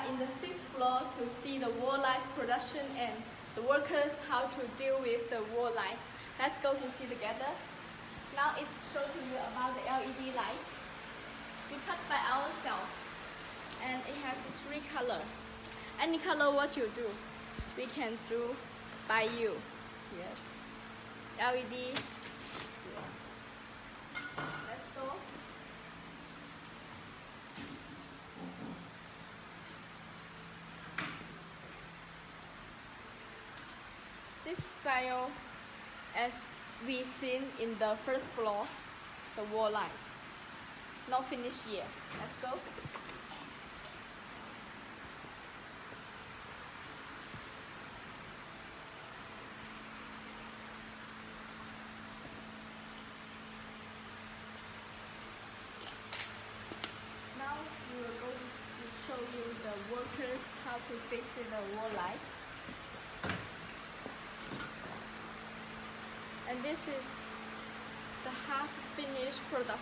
are in the 6th floor to see the wall lights production and the workers how to deal with the wall lights. Let's go to see together. Now it's show to you about the LED lights. We cut by ourselves and it has 3 colors. Any color what you do, we can do by you. Yes. LED. Yes. Let's go. This style as we seen in the 1st floor, the wall light. Not finished yet. Let's go. Now we will go to show you the workers how to fix the wall light. And this is the half finished product.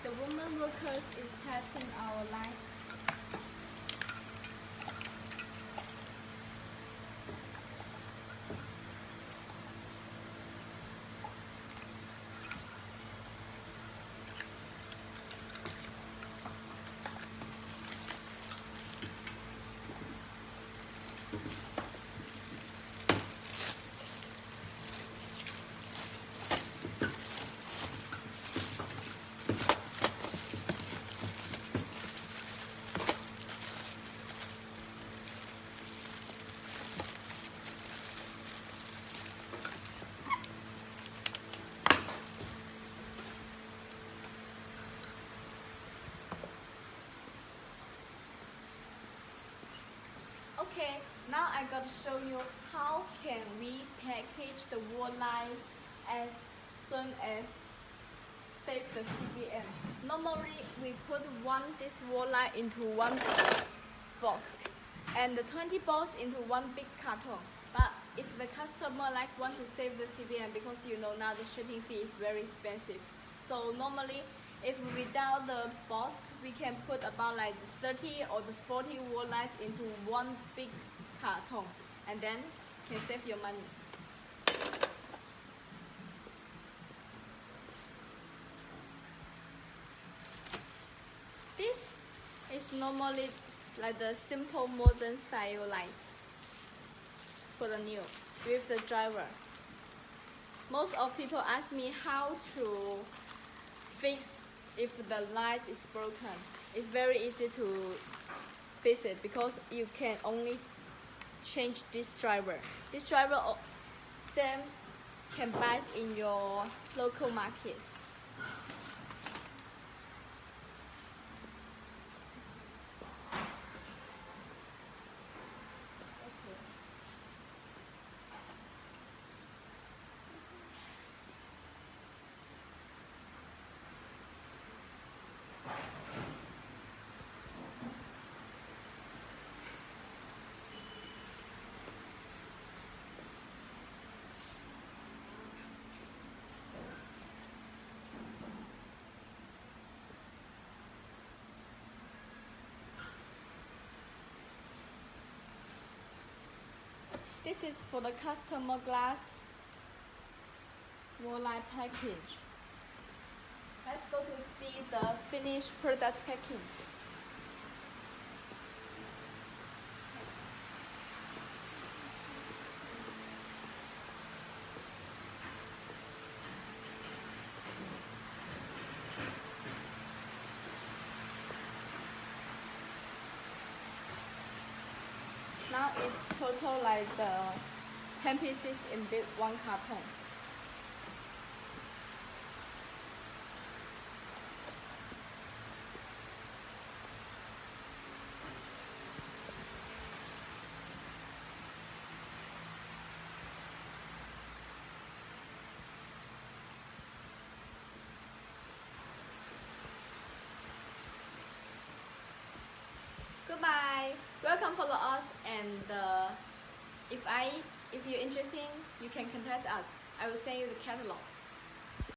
The woman workers is testing our lights. Okay, now I got to show you how can we package the wall light as soon as save the CBM. Normally we put this wall light into one box and the 20 box into one big carton. But if the customer want to save the CBM, because you know now the shipping fee is very expensive. So normally if without the box, we can put about 30 or 40 wall lights into one big carton and then can save your money. This is normally the simple modern style light for the new with the driver. Most of people ask me how to fix if the light is broken. It's very easy to fix it because you can only change this driver. This driver same can buy in your local market. This is for the customer glass wall light package. Let's go to see the finished product packing. Now it's total the 10 pieces in one carton. anyway, welcome, follow us, and if you're interested, you can contact us. I will send you the catalog.